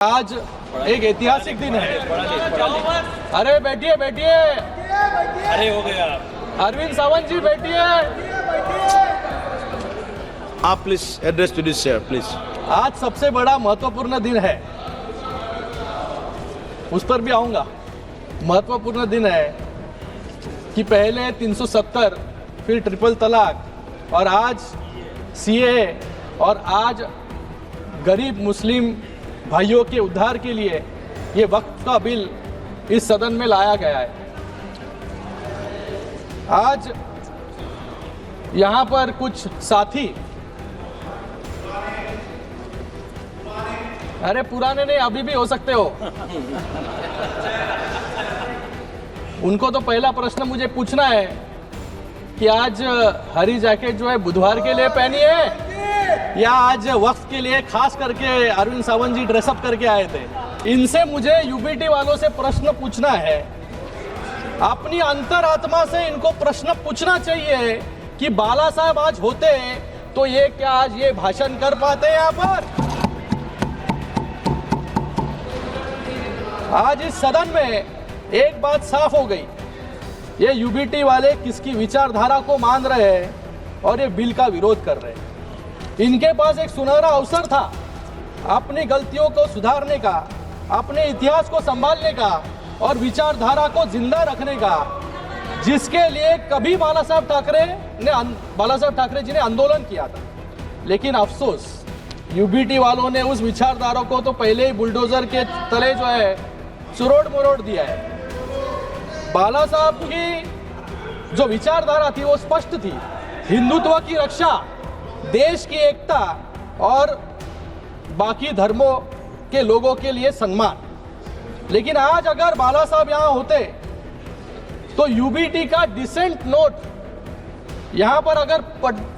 आज एक ऐतिहासिक दिन है। अरे बैठिए बैठिए, अरे हो गया। अरविंद सावंत जी बैठिए। आप please address to this chair please. आज सबसे बड़ा महत्वपूर्ण दिन है, उस पर भी आऊंगा। महत्वपूर्ण दिन है कि पहले 370, फिर ट्रिपल तलाक और आज सीए और आज गरीब मुस्लिम भाइयों के उद्धार के लिए ये वक्फ का बिल इस सदन में लाया गया है। आज यहाँ पर कुछ साथी, अरे पुराने नहीं अभी भी हो सकते हो, उनको तो पहला प्रश्न मुझे पूछना है कि आज हरी जैकेट जो है बुधवार के लिए पहनी है या आज वक्त के लिए खास करके अरविंद सावंत जी ड्रेसअप करके आए थे। इनसे मुझे यूबीटी वालों से प्रश्न पूछना है। अपनी अंतरात्मा से इनको प्रश्न पूछना चाहिए कि बाला साहब आज होते तो ये क्या आज ये भाषण कर पाते यहाँ पर? आज इस सदन में एक बात साफ हो गई, ये यूबीटी वाले किसकी विचारधारा को मान रहे हैं और ये बिल का विरोध कर रहे हैं। इनके पास एक सुनहरा अवसर था अपनी गलतियों को सुधारने का, अपने इतिहास को संभालने का और विचारधारा को जिंदा रखने का, जिसके लिए कभी बाला साहब ठाकरे जी ने आंदोलन किया था। लेकिन अफसोस यूबीटी वालों ने उस विचारधारा को तो पहले ही बुलडोजर के तले जो है चुरोड़ मरोड़ दिया है। बाला साहब की जो विचारधारा थी वो स्पष्ट थी, हिंदुत्व की रक्षा, देश की एकता और बाकी धर्मों के लोगों के लिए सम्मान। लेकिन आज अगर बाला साहब यहाँ होते तो यूबीटी का डिसेंट नोट यहाँ पर अगर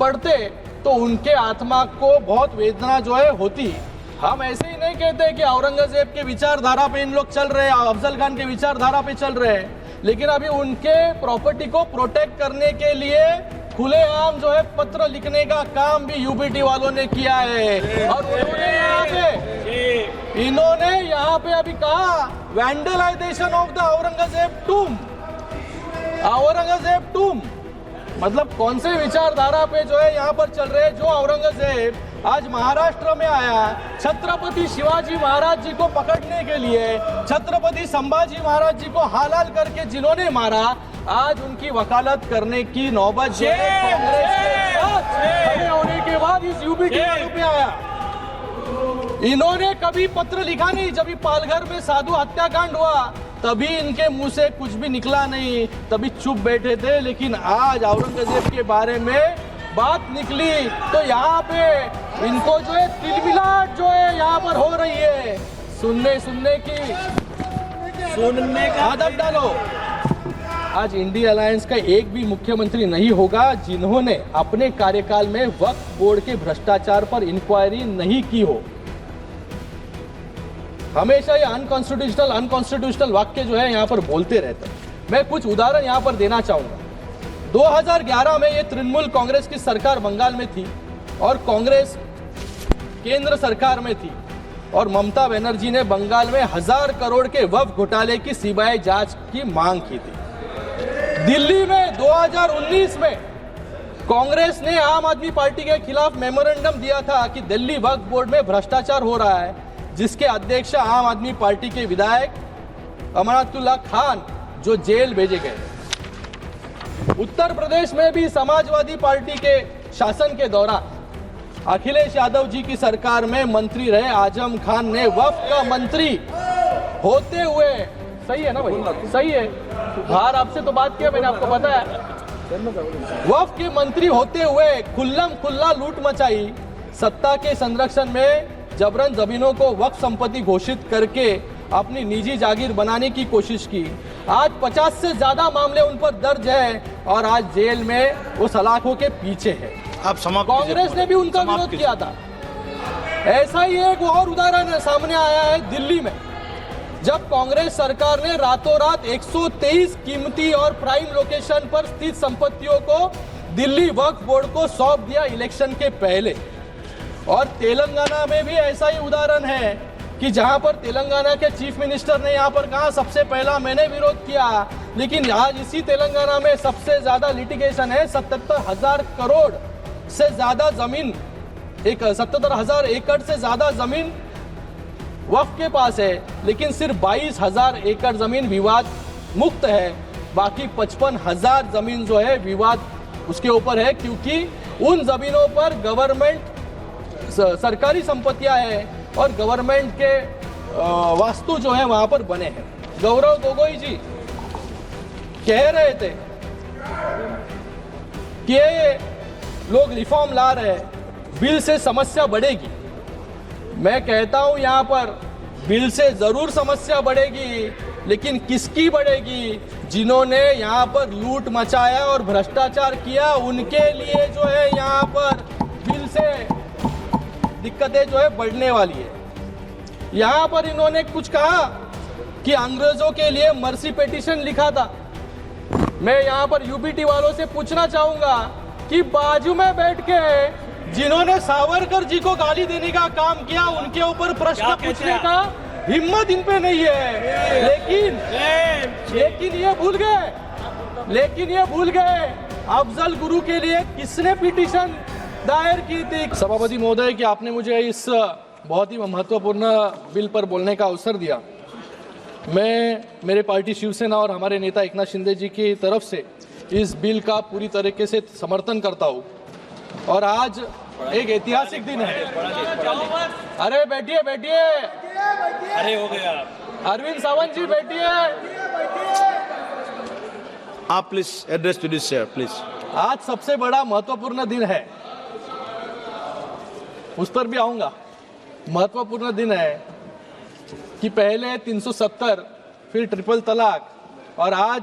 पढ़ते तो उनके आत्मा को बहुत वेदना जो है होती। हम ऐसे ही नहीं कहते कि औरंगजेब के विचारधारा पे इन लोग चल रहे हैं, अफजल खान के विचारधारा पे चल रहे हैं, लेकिन अभी उनके प्रॉपर्टी को प्रोटेक्ट करने के लिए खुलेआम जो है पत्र लिखने का काम भी यूबीटी वालों ने किया है। और इन्होंने यहाँ पे अभी कहा वैंडलाइजेशन ऑफ द औरंगजेब टूम, मतलब कौन से विचारधारा पे जो है यहाँ पर चल रहे हैं। जो औरंगजेब आज महाराष्ट्र में आया छत्रपति शिवाजी महाराज जी को पकड़ने के लिए, छत्रपति संभाजी महाराज जी को हालाल करके जिन्होंने मारा, आज उनकी वकालत करने की नौबत जो है कांग्रेस के साथ खड़े होने के बाद इस यूबीटी वालों पे आया। इन्होंने कभी पत्र लिखा नहीं। जब पालघर में साधु हत्याकांड हुआ तभी इनके मुंह से कुछ भी निकला नहीं, तभी चुप बैठे थे। लेकिन आज औरंगजेब के बारे में बात निकली तो यहाँ पे इनको जो है तिलमिलाट जो है यहाँ पर हो रही है। सुनने का आदत डालो। आज इंडिया अलायंस का एक भी मुख्यमंत्री नहीं होगा जिन्होंने अपने कार्यकाल में वक्फ बोर्ड के भ्रष्टाचार पर इंक्वायरी नहीं की हो। हमेशा ये अनकॉन्स्टिट्यूशनल वाक्य जो है यहाँ पर बोलते रहते हैं। मैं कुछ उदाहरण यहाँ पर देना चाहूंगा। 2011 में ये तृणमूल कांग्रेस की सरकार बंगाल में थी और कांग्रेस केंद्र सरकार में थी और ममता बनर्जी ने बंगाल में 1000 करोड़ के वक्फ घोटाले की सीबीआई जांच की मांग की थी। दिल्ली में 2019 में कांग्रेस ने आम आदमी पार्टी के खिलाफ मेमोरेंडम दिया था कि दिल्ली वक्फ बोर्ड में भ्रष्टाचार हो रहा है, जिसके अध्यक्ष आम आदमी पार्टी के विधायक अमनातुल्लाह खान जो जेल भेजे गए। उत्तर प्रदेश में भी समाजवादी पार्टी के शासन के दौरान अखिलेश यादव जी की सरकार में मंत्री रहे आजम खान ने वक्फ का मंत्री होते हुए, सही है ना भाई, सही है, बाहर आपसे तो बात किया मैंने, आपको पता है, वक्फ के मंत्री होते हुए खुल्लम खुल्ला लूट मचाई। सत्ता के संरक्षण में जबरन जमीनों को वक्फ संपत्ति घोषित करके अपनी निजी जागीर बनाने की कोशिश की। आज 50 से ज्यादा मामले उन पर दर्ज है और आज जेल में वो सलाखों के पीछे है। आप कांग्रेस ने भी उनका विरोध किया था। ऐसा ही एक और उदाहरण सामने आया है दिल्ली में, जब कांग्रेस सरकार ने रातों रात 123 कीमती और प्राइम लोकेशन पर स्थित संपत्तियों को दिल्ली वक्फ बोर्ड को सौंप दिया इलेक्शन के पहले। और तेलंगाना में भी ऐसा ही उदाहरण है कि जहां पर तेलंगाना के चीफ मिनिस्टर ने यहां पर कहा सबसे पहला मैंने विरोध किया, लेकिन आज इसी तेलंगाना में सबसे ज्यादा लिटिगेशन है। 77,000 करोड़ से ज्यादा जमीन, 77,000 एकड़ से ज्यादा जमीन वक्फ के पास है, लेकिन सिर्फ 22,000 एकड़ जमीन विवाद मुक्त है। बाकी 55,000 जमीन जो है विवाद उसके ऊपर है, क्योंकि उन जमीनों पर गवर्नमेंट सरकारी संपत्तियां हैं और गवर्नमेंट के वास्तु जो है वहां पर बने हैं। गौरव गोगोई जी कह रहे थे कि ये लोग रिफॉर्म ला रहे हैं, बिल से समस्या बढ़ेगी। मैं कहता हूं यहां पर बिल से जरूर समस्या बढ़ेगी, लेकिन किसकी बढ़ेगी? जिन्होंने यहां पर लूट मचाया और भ्रष्टाचार किया, उनके लिए जो है यहां पर बिल से दिक्कतें जो है बढ़ने वाली है। यहां पर इन्होंने कुछ कहा कि अंग्रेजों के लिए मर्सी पिटीशन लिखा था। मैं यहां पर यूबीटी वालों से पूछना चाहूंगा कि बाजू में बैठ के जिन्होंने सावरकर जी को गाली देने का काम किया, उनके ऊपर प्रश्न पूछने का हिम्मत इन पे नहीं है। लेकिन ये भूल गए अफजल गुरु के लिए किसने पिटीशन दायर की थी। सभापति महोदय कि आपने मुझे इस बहुत ही महत्वपूर्ण बिल पर बोलने का अवसर दिया। मैं मेरे पार्टी शिवसेना और हमारे नेता एकनाथ शिंदे जी की तरफ से इस बिल का पूरी तरीके से समर्थन करता हूँ और आज एक ऐतिहासिक दिन है। अरे बैठिए, अरे हो गया। अरविंद सावंत जी बैठिए। आप please address to this chair please. आज सबसे बड़ा महत्वपूर्ण दिन है, उस पर भी आऊंगा। महत्वपूर्ण दिन है कि पहले 370, फिर ट्रिपल तलाक और आज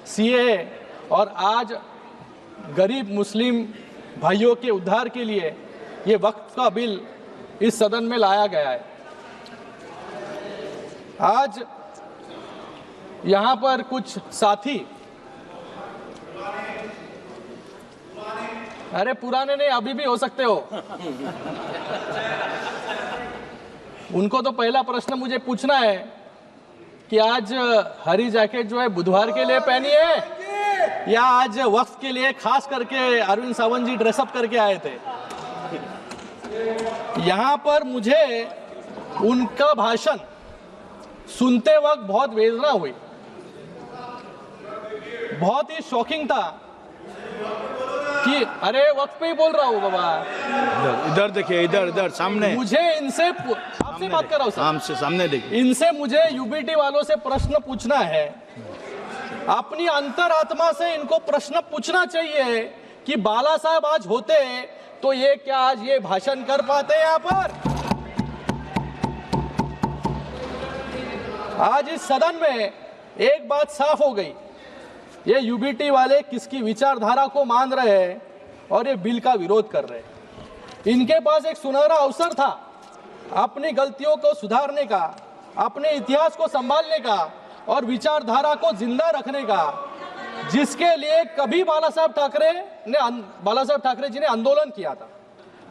सीए और आज गरीब मुस्लिम भाइयों के उद्धार के लिए ये वक्त का बिल इस सदन में लाया गया है। आज यहां पर कुछ साथी, अरे पुराने नहीं, अभी भी हो सकते हो, उनको तो पहला प्रश्न मुझे पूछना है कि आज हरी जैकेट जो है बुधवार के लिए पहनी है या आज वक्त के लिए खास करके अरविंद सावंत जी ड्रेसअप करके आए थे। यहां पर मुझे उनका भाषण सुनते वक्त बहुत वेदना हुई, बहुत ही शॉकिंग था कि अरे वक्त पे ही बोल रहा हूँ बाबा। इधर देखिए, इधर सामने। मुझे इनसे आपसे बात कर रहा हूँ सर, सामने देखिए। इनसे मुझे यूबीटी वालों से प्रश्न पूछना है। अपनी अंतरात्मा से इनको प्रश्न पूछना चाहिए कि बाला साहब आज होते तो ये क्या आज ये भाषण कर पाते यहाँ पर? आज इस सदन में एक बात साफ हो गई, ये यूबीटी वाले किसकी विचारधारा को मान रहे हैं और ये बिल का विरोध कर रहे हैं। इनके पास एक सुनहरा अवसर था अपनी गलतियों को सुधारने का, अपने इतिहास को संभालने का और विचारधारा को जिंदा रखने का, जिसके लिए कभी बाला साहब ठाकरे जी ने आंदोलन किया था।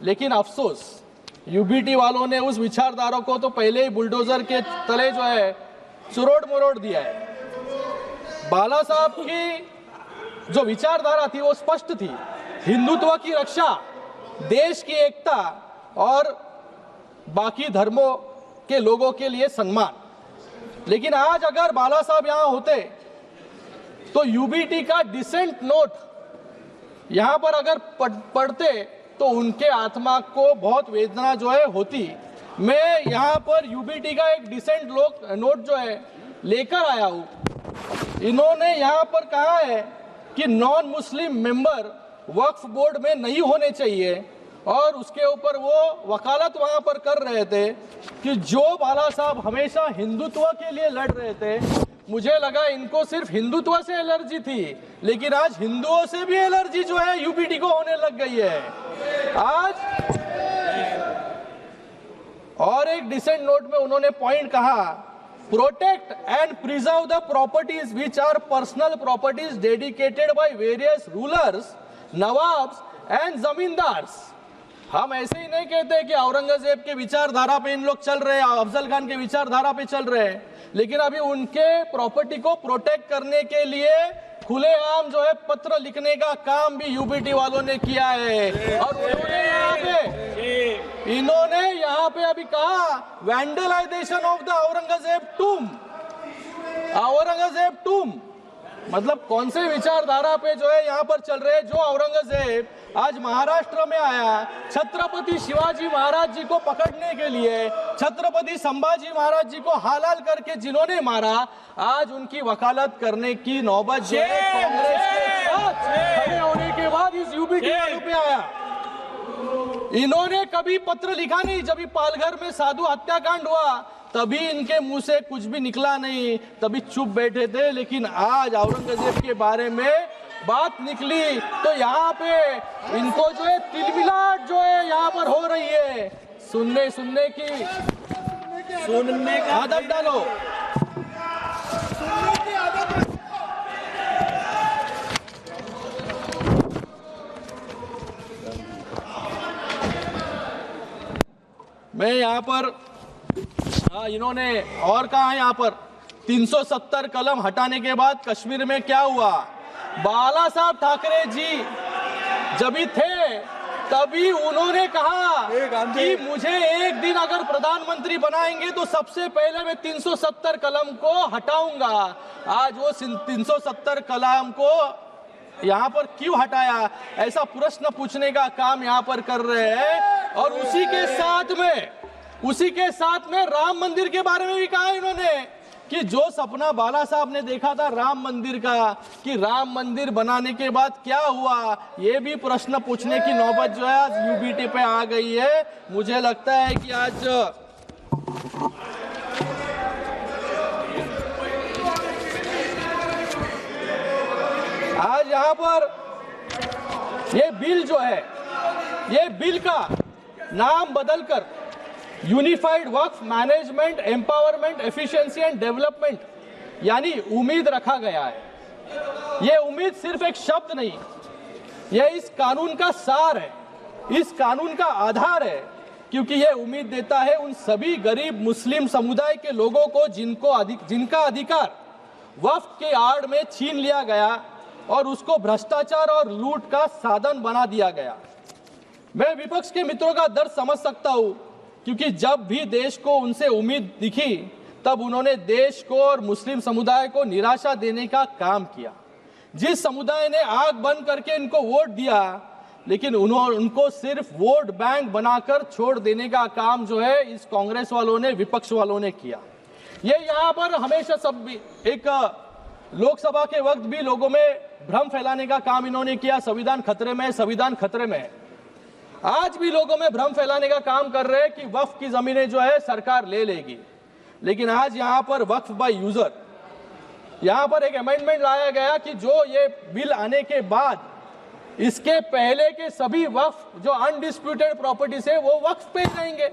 लेकिन अफसोस यूबीटी वालों ने उस विचारधारा को तो पहले ही बुलडोजर के तले जो है चुरोड़ मुरोड़ दिया है। बाला साहब की जो विचारधारा थी वो स्पष्ट थी, हिंदुत्व की रक्षा, देश की एकता और बाकी धर्मों के लोगों के लिए सम्मान। लेकिन आज अगर बाला साहब यहां होते तो यूबीटी का डिसेंट नोट यहां पर अगर पढ़ते तो उनके आत्मा को बहुत वेदना जो है होती। मैं यहां पर यूबीटी का एक डिसेंट नोट जो है लेकर आया हूं। इन्होंने यहां पर कहा है कि नॉन मुस्लिम मेंबर वक्फ बोर्ड में नहीं होने चाहिए और उसके ऊपर वो वकालत वहां पर कर रहे थे कि जो बाला साहब हमेशा हिंदुत्व के लिए लड़ रहे थे, मुझे लगा इनको सिर्फ हिंदुत्व से एलर्जी थी, लेकिन आज हिंदुओं से भी एलर्जी जो है यूबीटी को होने लग गई है आज। और एक डिसेंट नोट में उन्होंने पॉइंट कहा, protect and preserve the properties which are personal properties dedicated by various rulers, nawabs and zamindars. हम ऐसे ही नहीं कहते कि औरंगजेब के विचारधारा पे इन लोग चल रहे हैं, अफजल खान के विचारधारा पे चल रहे हैं, लेकिन अभी उनके प्रॉपर्टी को प्रोटेक्ट करने के लिए खुलेआम जो है पत्र लिखने का काम भी यूबीटी वालों ने किया है। और इन्होंने यहाँ पे अभी कहा वैंडलाइजेशन ऑफ द औरंगजेब टूम, मतलब कौन से विचारधारा पे जो है यहाँ पर चल रहे हैं। जो औरंगजेब आज महाराष्ट्र में आया, छत्रपति शिवाजी महाराज जी को पकड़ने के लिए, छत्रपति संभाजी महाराज जी को हालाल करके जिन्होंने मारा, आज उनकी वकालत करने की नौबत जो है कांग्रेस के साथ खड़े होने के बाद इस यूबीटी वालों पे आया। इन्होंने कभी पत्र लिखा नहीं। जब पालघर में साधु हत्याकांड हुआ तभी इनके मुंह से कुछ भी निकला नहीं, तभी चुप बैठे थे। लेकिन आज औरंगजेब के बारे में बात निकली तो यहाँ पे इनको जो है तिलमिलाट जो है यहाँ पर हो रही है। सुनने की आदत डालो। मैं यहाँ पर इन्होंने और कहा यहाँ पर 370 कलम हटाने के बाद कश्मीर में क्या हुआ। बाला साहब ठाकरे जी जब भी थे तभी उन्होंने कहा कि मुझे एक दिन अगर प्रधानमंत्री बनाएंगे तो सबसे पहले मैं 370 कलम को हटाऊंगा। आज वो 370 कलम को यहाँ पर क्यों हटाया, ऐसा प्रश्न पूछने का काम यहाँ पर कर रहे हैं। और उसी के साथ में राम मंदिर के बारे में भी कहा इन्होंने कि जो सपना बाला साहब ने देखा था राम मंदिर का, कि राम मंदिर बनाने के बाद क्या हुआ, ये भी प्रश्न पूछने की नौबत जो है आज यूबीटी पे आ गई है। मुझे लगता है कि आज यहाँ पर ये बिल जो है, ये बिल का नाम बदलकर unified Waqf management empowerment efficiency and development यानी उम्मीद रखा गया है। ये उम्मीद सिर्फ एक शब्द नहीं, ये इस कानून का सार है, इस कानून का आधार है, क्योंकि ये उम्मीद देता है उन सभी गरीब मुस्लिम समुदाय के लोगों को जिनका अधिकार वक्फ के आड़ में छीन लिया गया और उसको भ्रष्टाचार और लूट का साधन बना दिया गया। मैं विपक्ष के मित्रों का दर्द समझ सकता हूं, क्योंकि जब भी देश को उनसे उम्मीद दिखी तब उन्होंने देश को और मुस्लिम समुदाय को निराशा देने का काम किया। जिस समुदाय ने आंख बंद करके इनको वोट दिया, लेकिन उनको सिर्फ वोट बैंक बनाकर छोड़ देने का काम जो है इस कांग्रेस वालों ने, विपक्ष वालों ने किया। ये यहाँ पर हमेशा सब भी एक लोकसभा के वक्त भी लोगों में भ्रम फैलाने का काम इन्होंने किया। संविधान खतरे में है, संविधान खतरे में है। आज भी लोगों में भ्रम फैलाने का काम कर रहे हैं कि वक्फ की जमीनें जो है सरकार ले लेगी। लेकिन आज यहाँ पर वक्फ बाय यूजर, यहाँ पर एक अमेंडमेंट लाया गया कि जो ये बिल आने के बाद इसके पहले के सभी वक्फ जो अनडिस्प्यूटेड प्रॉपर्टीज है वो वक्फ पे जाएंगे।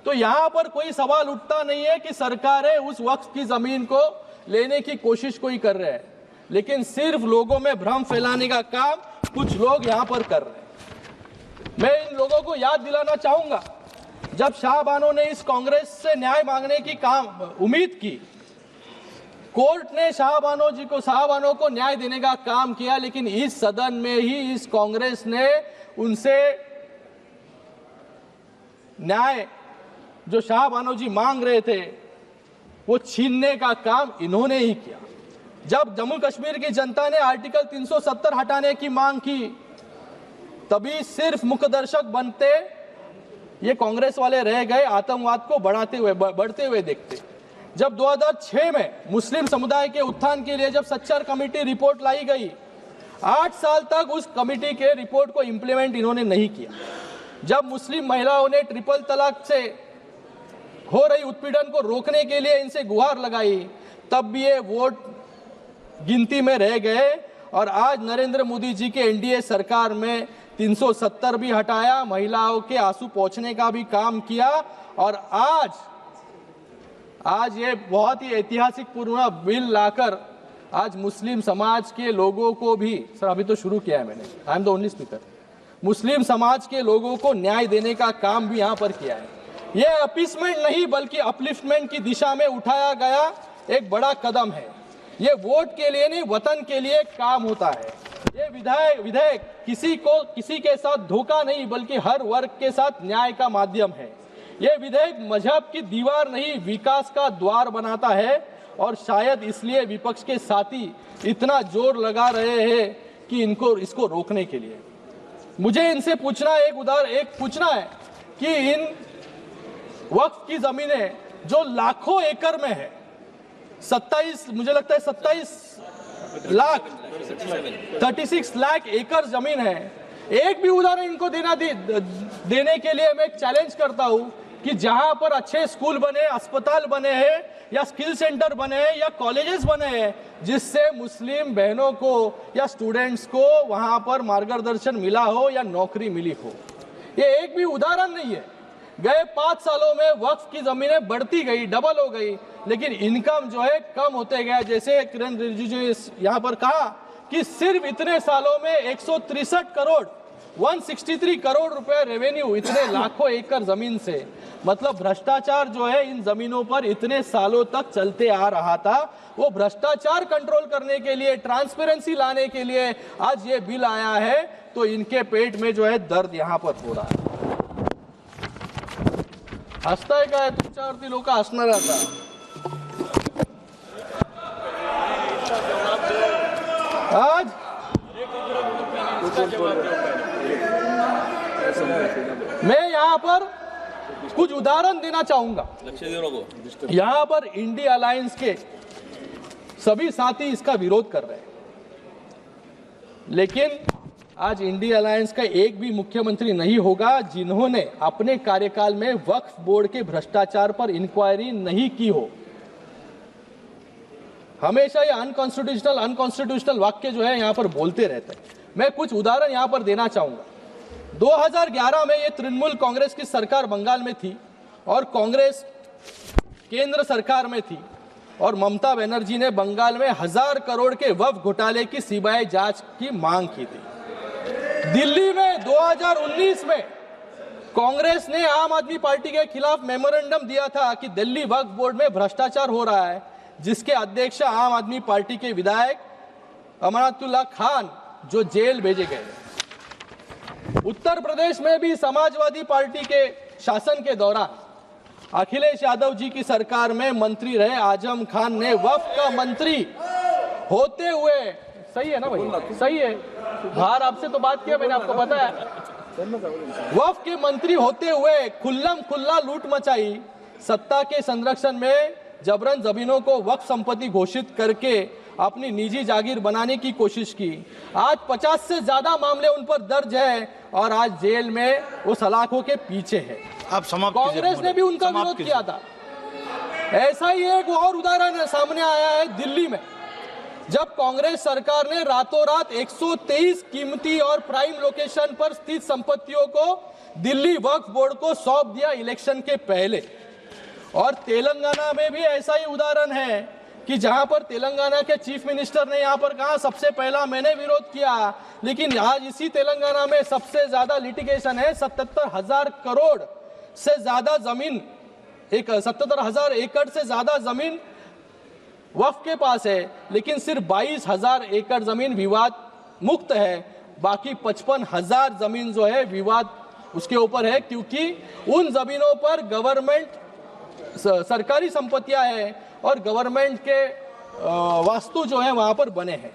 तो यहाँ पर कोई सवाल उठता नहीं है कि सरकारें उस वक्फ की जमीन को लेने की कोशिश कोई कर रहे हैं, लेकिन सिर्फ लोगों में भ्रम फैलाने का काम कुछ लोग यहाँ पर कर रहे हैं। मैं इन लोगों को याद दिलाना चाहूंगा, जब शाहबानो ने इस कांग्रेस से न्याय मांगने की उम्मीद की, कोर्ट ने शाहबानो को न्याय देने का काम किया, लेकिन इस सदन में ही इस कांग्रेस ने उनसे न्याय जो शाहबानो जी मांग रहे थे वो छीनने का काम इन्होंने ही किया। जब जम्मू कश्मीर की जनता ने आर्टिकल 370 हटाने की मांग की, तभी सिर्फ मुखदर्शक बनते ये कांग्रेस वाले रह गए, आतंकवाद को बढ़ते हुए देखते। जब 2006 में मुस्लिम समुदाय के उत्थान के लिए जब सच्चर कमेटी रिपोर्ट लाई गई, 8 साल तक उस कमेटी के रिपोर्ट को इंप्लीमेंट इन्होंने नहीं किया। जब मुस्लिम महिलाओं ने ट्रिपल तलाक से हो रही उत्पीड़न को रोकने के लिए इनसे गुहार लगाई, तब भी ये वोट गिनती में रह गए। और आज नरेंद्र मोदी जी के एनडीए सरकार में 370 भी हटाया, महिलाओं के आंसू पोंछने का भी काम किया। और आज ये बहुत ही ऐतिहासिक पूर्ण बिल लाकर आज मुस्लिम समाज के लोगों को भी, सर अभी तो शुरू किया है मैंने, I am the only speaker, मुस्लिम समाज के लोगों को न्याय देने का काम भी यहाँ पर किया है। ये अपीसमेंट नहीं बल्कि अपलिफ्टमेंट की दिशा में उठाया गया एक बड़ा कदम है। ये वोट के लिए नहीं, वतन के लिए काम होता है। ये विधेयक किसी के साथ धोखा नहीं बल्कि हर वर्ग के साथ न्याय का माध्यम है। ये विधेयक मजहब की दीवार नहीं, विकास का द्वार बनाता है और शायद इसलिए विपक्ष के साथी इतना जोर लगा रहे हैं कि इसको रोकने के लिए। मुझे इनसे पूछना है कि इन वक्फ की जमीनें जो लाखों एकड़ में है, 36 लाख एकड़ जमीन है, एक भी उदाहरण इनको देने के लिए मैं चैलेंज करता हूं कि जहां पर अच्छे स्कूल बने, अस्पताल बने हैं या स्किल सेंटर बने हैं या कॉलेजेस बने हैं जिससे मुस्लिम बहनों को या स्टूडेंट्स को वहां पर मार्गदर्शन मिला हो या नौकरी मिली हो। ये एक भी उदाहरण नहीं है। गए 5 सालों में वक्फ की जमीनें बढ़ती गई, डबल हो गई, लेकिन इनकम जो है कम होते गया। जैसे किरण रिजिजू यहाँ पर कहा कि सिर्फ इतने सालों में 163 करोड़ रुपए रेवेन्यू, इतने लाखों एकड़ जमीन से। मतलब भ्रष्टाचार जो है इन जमीनों पर इतने सालों तक चलते आ रहा था, वो भ्रष्टाचार कंट्रोल करने के लिए, ट्रांसपेरेंसी लाने के लिए आज ये बिल आया है, तो इनके पेट में जो है दर्द यहाँ पर हो रहा है। हसताय काय तुमच्यावरती लोक हसणार आता। आज मैं यहाँ पर कुछ उदाहरण देना चाहूंगा। यहाँ पर इंडिया अलायंस के सभी साथी इसका विरोध कर रहे हैं, लेकिन आज इंडिया अलायंस का एक भी मुख्यमंत्री नहीं होगा जिन्होंने अपने कार्यकाल में वक्फ बोर्ड के भ्रष्टाचार पर इंक्वायरी नहीं की हो। हमेशा ये अनकॉन्स्टिट्यूशनल वाक्य जो है यहाँ पर बोलते रहते हैं। मैं कुछ उदाहरण यहाँ पर देना चाहूंगा। 2011 में ये तृणमूल कांग्रेस की सरकार बंगाल में थी और कांग्रेस केंद्र सरकार में थी और ममता बनर्जी ने बंगाल में 1000 करोड़ के वक्फ घोटाले की सीबीआई जांच की मांग की थी। दिल्ली में 2019 में कांग्रेस ने आम आदमी पार्टी के खिलाफ मेमोरेंडम दिया था कि दिल्ली वक्फ बोर्ड में भ्रष्टाचार हो रहा है, जिसके अध्यक्ष आम आदमी पार्टी के विधायक अमनातुल्लाह खान जो जेल भेजे गए। उत्तर प्रदेश में भी समाजवादी पार्टी के शासन के दौरान अखिलेश यादव जी की सरकार में मंत्री रहे आजम खान ने वक्फ का मंत्री होते हुए, सही है ना भाई, सही है, बाहर आपसे तो बात किया मैंने, आपको पता है, वक्फ के मंत्री होते हुए खुल्लम खुल्ला लूट मचाई। सत्ता के संरक्षण में जबरन जमीनों को वक्फ संपत्ति घोषित करके अपनी निजी जागीर बनाने की कोशिश की। आज 50 से ज्यादा मामले उन पर दर्ज है और आज जेल में वो सलाखों के पीछे है। आप समाप्त कांग्रेस ने भी उनका विरोध किया था। ऐसा ही एक और उदाहरण सामने आया है दिल्ली में, जब कांग्रेस सरकार ने रातों रात 123 कीमती और प्राइम लोकेशन पर स्थित संपत्तियों को दिल्ली वक्फ बोर्ड को सौंप दिया इलेक्शन के पहले। और तेलंगाना में भी ऐसा ही उदाहरण है कि जहां पर तेलंगाना के चीफ मिनिस्टर ने यहां पर कहा सबसे पहला मैंने विरोध किया, लेकिन आज इसी तेलंगाना में सबसे ज्यादा लिटिगेशन है। 77,000 करोड़ से ज्यादा जमीन, 77,000 एकड़ से ज्यादा जमीन वक्फ के पास है, लेकिन सिर्फ 22,000 एकड़ जमीन विवाद मुक्त है। बाकी 55,000 जमीन जो है विवाद उसके ऊपर है, क्योंकि उन जमीनों पर गवर्नमेंट सरकारी संपत्तियां हैं और गवर्नमेंट के वास्तु जो है वहां पर बने हैं।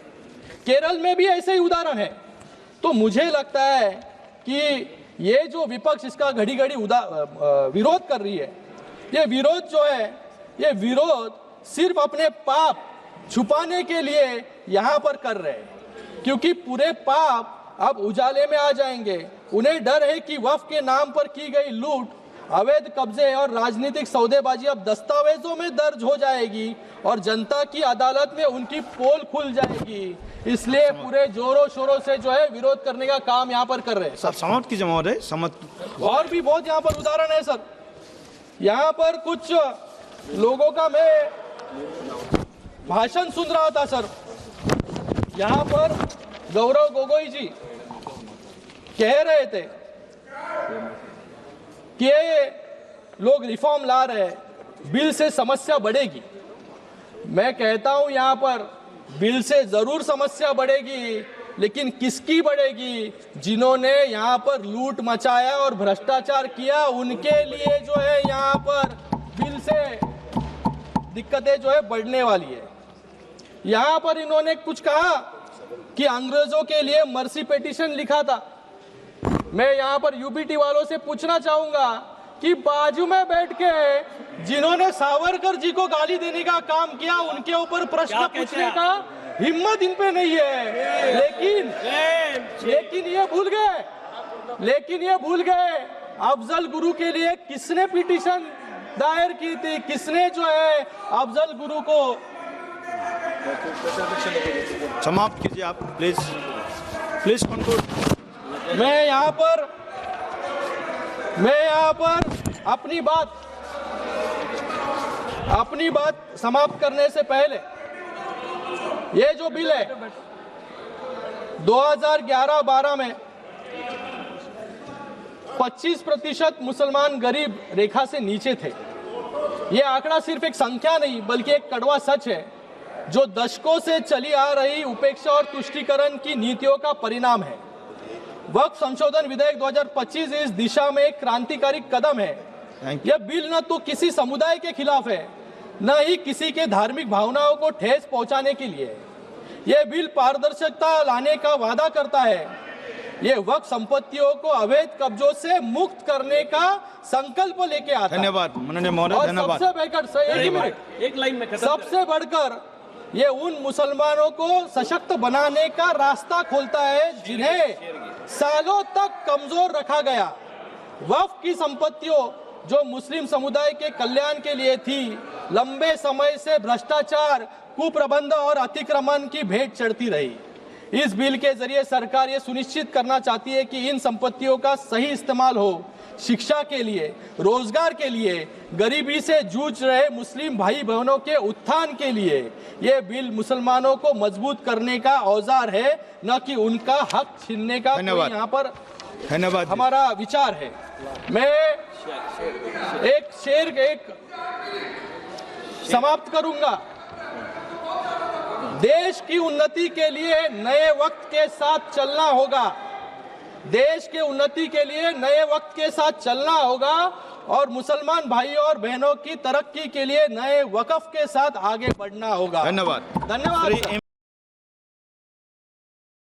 केरल में भी ऐसे ही उदाहरण है। तो मुझे लगता है कि ये जो विपक्ष इसका घड़ी घड़ी विरोध कर रही है, ये विरोध जो है, ये विरोध सिर्फ अपने पाप छुपाने के लिए यहां पर कर रहे हैं, क्योंकि पूरे पाप अब उजाले में आ जाएंगे। उन्हें डर है कि वक्फ के नाम पर की गई लूट, अवैध कब्जे और राजनीतिक सौदेबाजी अब दस्तावेजों में दर्ज हो जाएगी और जनता की अदालत में उनकी पोल खुल जाएगी। इसलिए पूरे जोरों शोरों से जो है विरोध करने का काम यहाँ पर कर रहे हैं। सर समाप्त कीजिए महोदय, और भी बहुत यहाँ पर उदाहरण है सर। यहाँ पर कुछ लोगों का मैं भाषण सुन रहा था सर। यहाँ पर गौरव गोगोई जी कह रहे थे कि ये लोग रिफॉर्म ला रहे हैं, बिल से समस्या बढ़ेगी। मैं कहता हूं यहां पर बिल से जरूर समस्या बढ़ेगी, लेकिन किसकी बढ़ेगी? जिन्होंने यहां पर लूट मचाया और भ्रष्टाचार किया, उनके लिए जो है यहां पर बिल से दिक्कतें जो है बढ़ने वाली है। यहां पर इन्होंने कुछ कहा कि अंग्रेजों के लिए मर्सी पिटीशन लिखा था। मैं यहां पर यूबीटी वालों से पूछना चाहूंगा कि बाजू में बैठ के जिन्होंने सावरकर जी को गाली देने का काम किया, उनके ऊपर प्रश्न पूछने का हिम्मत इन पे नहीं है। लेकिन ये भूल गए अफजल गुरु के लिए किसने पिटीशन दायर की थी, किसने जो है अफजल गुरु को समाप्त कीजिए आप प्लीज, प्लीज कंक्लूड। मैं यहाँ पर अपनी बात समाप्त करने से पहले, ये जो बिल है 2011-12 में 25% मुसलमान गरीब रेखा से नीचे थे। ये आंकड़ा सिर्फ एक संख्या नहीं बल्कि एक कड़वा सच है, जो दशकों से चली आ रही उपेक्षा और तुष्टीकरण की नीतियों का परिणाम है। वक्फ संशोधन विधेयक 2025 इस दिशा में एक क्रांतिकारी कदम है। यह बिल न तो किसी समुदाय के खिलाफ है, न ही किसी के धार्मिक भावनाओं को ठेस पहुंचाने के लिए। यह बिल पारदर्शिता लाने का वादा करता है। यह वक्फ संपत्तियों को अवैध कब्जों से मुक्त करने का संकल्प लेके आता है। धन्यवाद माननीय महोदय, धन्यवाद। सबसे बढ़कर ये उन मुसलमानों को सशक्त बनाने का रास्ता खोलता है जिन्हें सालों तक कमजोर रखा गया। वक्फ की संपत्तियों जो मुस्लिम समुदाय के कल्याण के लिए थी, लंबे समय से भ्रष्टाचार, कुप्रबंध और अतिक्रमण की भेंट चढ़ती रही। इस बिल के जरिए सरकार ये सुनिश्चित करना चाहती है कि इन संपत्तियों का सही इस्तेमाल हो, शिक्षा के लिए, रोजगार के लिए, गरीबी से जूझ रहे मुस्लिम भाई बहनों के उत्थान के लिए। ये बिल मुसलमानों को मजबूत करने का औजार है, न कि उनका हक छीनने का। धन्यवाद। यहाँ पर धन्यवाद हमारा विचार है। मैं एक शेर समाप्त करूंगा। देश की उन्नति के लिए नए वक्त के साथ चलना होगा। देश के उन्नति के लिए नए वक्त के साथ चलना होगा और मुसलमान भाइयों और बहनों की तरक्की के लिए नए वक्फ के साथ आगे बढ़ना होगा। धन्यवाद। धन्यवाद।